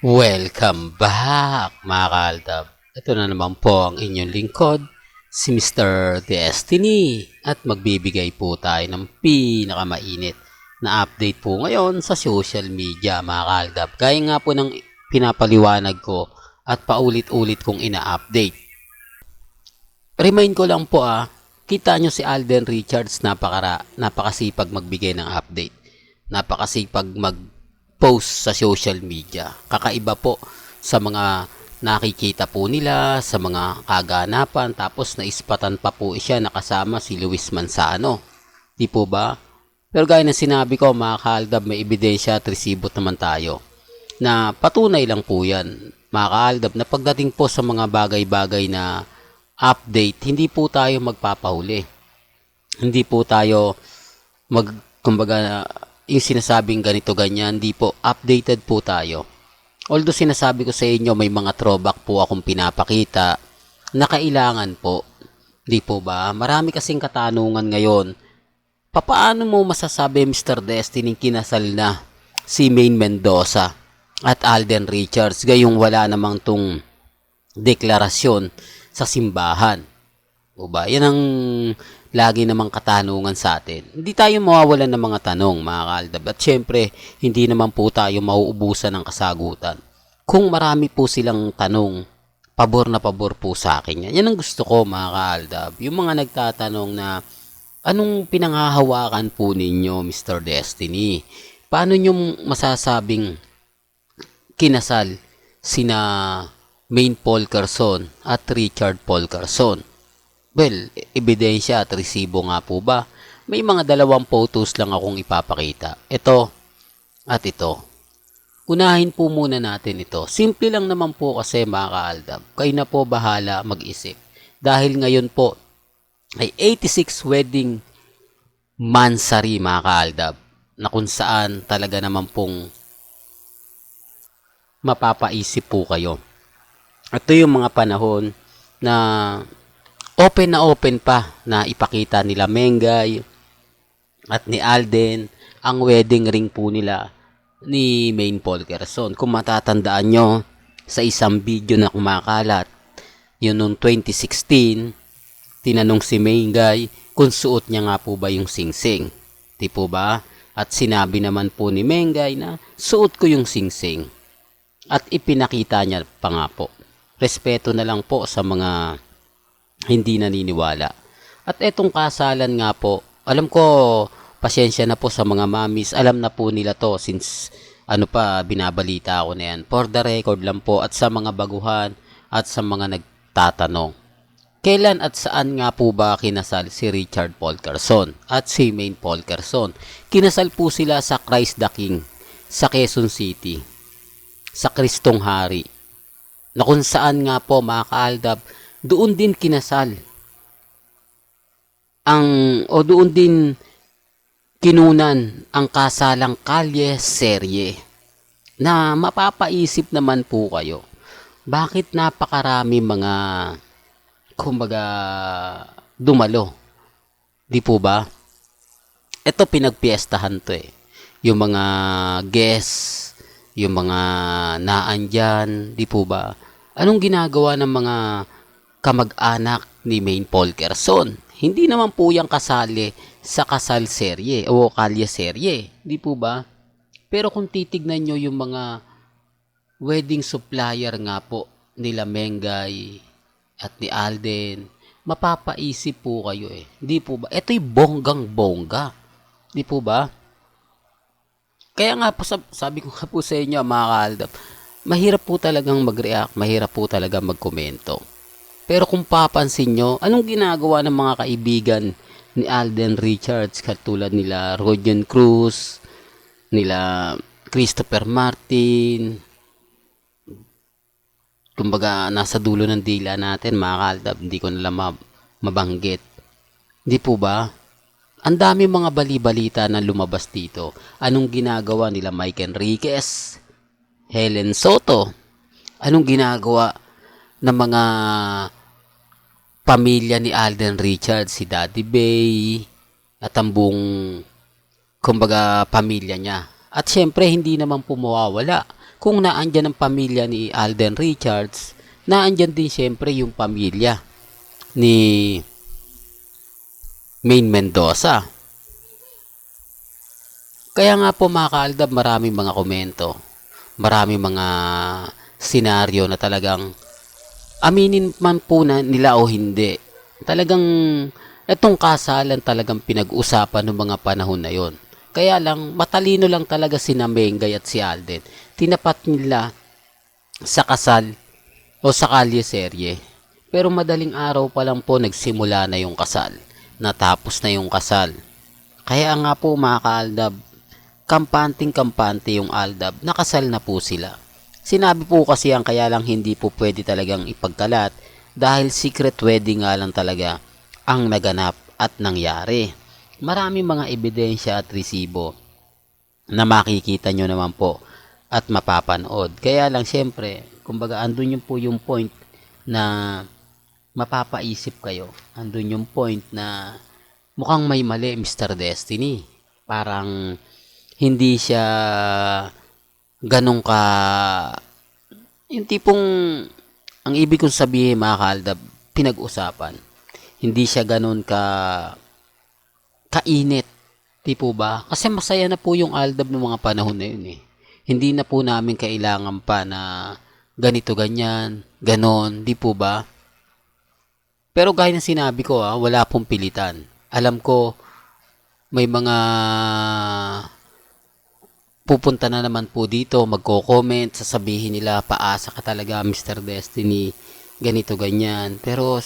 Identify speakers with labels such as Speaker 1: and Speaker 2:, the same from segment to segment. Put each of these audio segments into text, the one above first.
Speaker 1: Welcome back mga kaaldab. Ito na naman po ang inyong lingkod, si Mr. Destiny. At magbibigay po tayo ng pinakamainit na update po ngayon sa social media mga kaaldab. Gaya nga po ng pinapaliwanag ko at paulit-ulit kong ina-update. Remind ko lang po kita nyo si Alden Richards napakasipag magbigay ng update. Napakasipag mag-post sa social media. Kakaiba po sa mga nakikita po nila, sa mga kaganapan. Tapos naispatan pa po siya nakasama si Luis Manzano. Di po ba? Pero gaya ng sinabi ko mga kaaldab, may ebidensya at resibot naman tayo. Na patunay lang po yan mga kaaldab na pagdating po sa mga bagay-bagay na update, hindi po tayo magpapahuli. Hindi po tayo kumbaga, yung sinasabing ganito ganyan, hindi po, updated po tayo. Although sinasabi ko sa inyo, may mga throwback po akong pinapakita na kailangan po. Hindi po ba? Marami kasing katanungan ngayon. Papaano mo masasabi, Mr. Destiny, kinasal na si Maine Mendoza at Alden Richards, gayong wala namang tung deklarasyon sa simbahan? O ba? Yan ang lagi namang katanungan sa atin. Hindi tayo mawawalan ng mga tanong, mga kaaldab. At syempre, hindi naman po tayo mauubusan ng kasagutan. Kung marami po silang tanong, pabor na pabor po sa akin yan. Yan ang gusto ko, mga kaaldab. Yung mga nagtatanong na, anong pinanghahawakan po ninyo, Mr. Destiny? Paano nyo masasabing kinasal sina Maine Paul Carson at Richard Paul Carson? Well, ebidensya at resibo nga po ba? May mga dalawang photos lang akong ipapakita. Ito at ito. Unahin po muna natin ito. Simple lang naman po kasi mga kaaldab. Kayo na po bahala mag-isip. Dahil ngayon po ay 86 wedding mansari mga kaaldab. Na kung saan talaga naman pong mapapaisip po kayo. Ito yung mga panahon na open pa na ipakita nila Mengay at ni Alden ang wedding ring po nila ni Maine Paul Carson. Kung matatandaan nyo sa isang video na kumakalat, yun noong 2016, tinanong si Mengay kung suot niya nga po ba yung singsing. Di po ba? At sinabi naman po ni Mengay na suot ko yung singsing. At ipinakita niya pa nga po. Respeto na lang po sa mga hindi naniniwala. At etong kasalan nga po, alam ko, pasensya na po sa mga mamis, alam na po nila to since binabalita ako na yan. For the record lang po at sa mga baguhan at sa mga nagtatanong. Kailan at saan nga po ba kinasal si Richard Paul Carson at si Maine Paul Carson? Kinasal po sila sa Christ the King sa Quezon City, sa Kristong Hari, na kung saan nga po mga kaaldab, doon din kinasal doon din kinunan ang kasalang kalye serye, na mapapaisip naman po kayo, bakit napakarami mga kumbaga dumalo, di po ba? Ito pinagpiestahan to yung mga guests, yung mga naandyan, di po ba? Anong ginagawa ng mga kamag-anak ni Maine Paul Carson? Hindi naman po yung kasali sa kasal serye o kalye serye, di po ba? Pero kung titignan nyo yung mga wedding supplier nga po nila Mengay at ni Alden, mapapaisip po kayo di po ba? Ito'y bonggang-bongga, di po ba? Kaya nga po sabi ko nga po sa inyo mga kaaldab, mahirap po talagang mag-react, mahirap po talagang magkomento. Pero kung papansin nyo, anong ginagawa ng mga kaibigan ni Alden Richards katulad nila Rodion Cruz, nila Christopher Martin, kumbaga nasa dulo ng dila natin mga kaaldab, hindi ko nalang mabanggit. Di po ba? Ang dami mga bali-balita na lumabas dito. Anong ginagawa nila Mike Enriquez, Helen Soto? Anong ginagawa ng mga pamilya ni Alden Richards, si Daddy Bay, at ang buong kumbaga pamilya niya? At syempre, hindi naman po mawawala. Kung naandyan ang pamilya ni Alden Richards, naandyan din syempre yung pamilya ni Maine Mendoza. Kaya nga po mga kaaldab, maraming mga komento, maraming mga senaryo na talagang aminin man po na nila o hindi. Talagang itong kasalan talagang pinag-usapan ng mga panahon na yon. Kaya lang, matalino lang talaga si Mengay at si Alden. Tinapat nila sa kasal o sa kalye-serye. Pero madaling araw pa lang po nagsimula na yung kasal. Natapos na yung kasal. Kaya nga po mga kaaldab, kampante yung Aldab, nakasal na po sila. Sinabi po kasi ang kaya lang hindi po pwede talagang ipagkalat dahil secret wedding nga lang talaga ang naganap at nangyari. Maraming mga ebidensya at resibo na makikita nyo naman po at mapapanood. Kaya lang syempre, kumbaga andun yung po yung point na mapapaisip kayo. Andun yung point na mukhang may mali Mr. Destiny. Parang hindi siya ganun ka, yung tipong, ang ibig kong sabihin mga kaaldab, pinag-usapan. Hindi siya ganun kainit. Di po ba? Kasi masaya na po yung Aldab ng mga panahon na yun eh. Hindi na po namin kailangan pa na ganito, ganyan, ganon. Di po ba? Pero gaya ng sinabi ko wala pong pilitan. Alam ko, may mga pupunta na naman po dito, magko-comment, sasabihin nila, paasa ka talaga Mr. Destiny, ganito, ganyan. Pero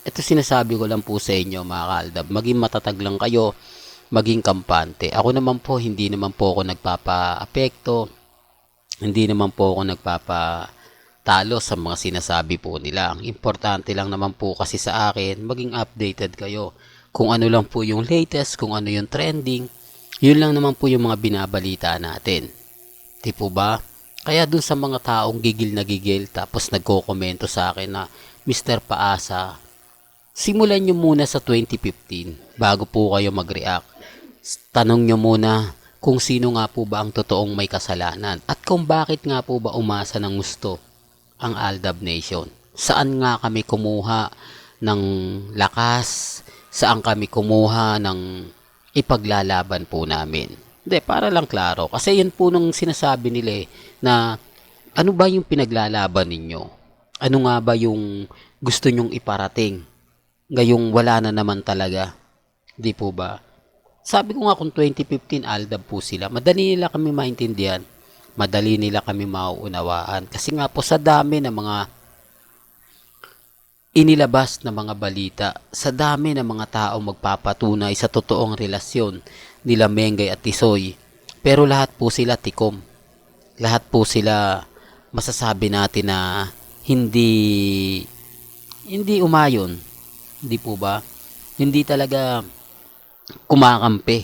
Speaker 1: ito sinasabi ko lang po sa inyo mga kaaldab, maging matatag lang kayo, maging kampante. Ako naman po, hindi naman po ako nagpapa-apekto, hindi naman po ako nagpapatalo sa mga sinasabi po nila. Ang importante lang naman po kasi sa akin, maging updated kayo. Kung ano lang po yung latest, kung ano yung trending, yun lang naman po yung mga binabalita natin. Di po ba? Kaya dun sa mga taong gigil na gigil tapos nagko-komento sa akin na Mr. Paasa, simulan nyo muna sa 2015 bago po kayo mag-react. Tanong nyo muna kung sino nga po ba ang totoong may kasalanan at kung bakit nga po ba umasa ng gusto ang Aldab Nation. Saan nga kami kumuha ng lakas? Saan kami kumuha ng ipaglalaban po namin? Hindi, para lang klaro. Kasi yun po nung sinasabi nila na ano ba yung pinaglalaban ninyo? Ano nga ba yung gusto nyong iparating? Ngayong wala na naman talaga. Di po ba? Sabi ko nga kung 2015 Aldab po sila, madali nila kami maintindihan. Madali nila kami mauunawaan. Kasi nga po sa dami ng mga inilabas na mga balita, sa dami ng mga tao magpapatunay sa totoong relasyon nila Mengay at Tisoy, pero lahat po sila tikom. Lahat po sila masasabi natin na hindi umayon. Hindi po ba? Hindi talaga kumakampi.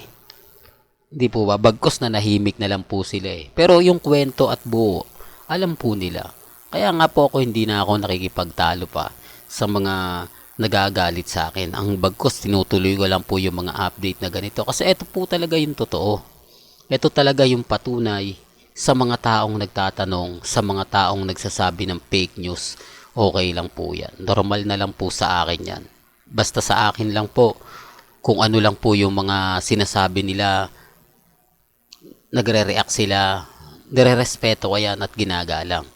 Speaker 1: Hindi po ba? Bagkos na nahimik na lang po sila eh. Pero yung kwento at buo, alam po nila. Kaya nga po ako hindi na ako nakikipagtalo pa sa mga nagagalit sa akin. Ang bagkos, tinutuloy ko lang po yung mga update na ganito. Kasi ito po talaga yung totoo. Ito talaga yung patunay sa mga taong nagtatanong, sa mga taong nagsasabi ng fake news. Okay lang po yan. Normal na lang po sa akin yan. Basta sa akin lang po, kung ano lang po yung mga sinasabi nila, nagre-react sila, nire-respeto ko yan at ginagalang.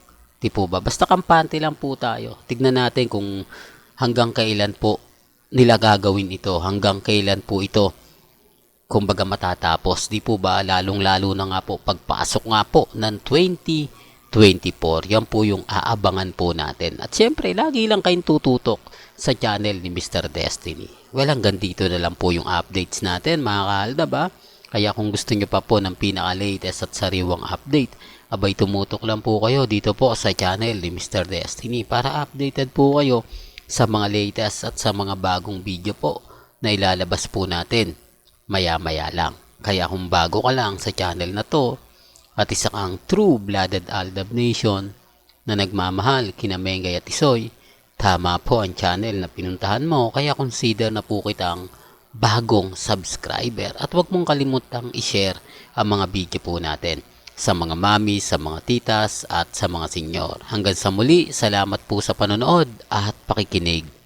Speaker 1: Di po ba? Basta kampante lang po tayo. Tignan natin kung hanggang kailan po nila gagawin ito. Hanggang kailan po ito kumbaga matatapos. Di po ba? Lalong-lalo na nga po pagpasok nga po ng 2024. Yan po yung aabangan po natin. At syempre, lagi lang kayong tututok sa channel ni Mr. Destiny. Well, hanggang dito na lang po yung updates natin mga kaaldab ba? Kaya kung gusto nyo pa po ng pinaka-latest at sariwang update, abay tumutok lang po kayo dito po sa channel ni Mr. Destiny para updated po kayo sa mga latest at sa mga bagong video po na ilalabas po natin maya-maya lang. Kaya kung bago ka lang sa channel na to at isa kang true-blooded Aldab Nation na nagmamahal kina Mengay at Tisoy, tama po ang channel na pinuntahan mo kaya consider na po kitang bagong subscriber. At huwag mong kalimutang i-share ang mga video po natin sa mga mami, sa mga titas at sa mga senyor. Hanggang sa muli, salamat po sa panonood at pakikinig.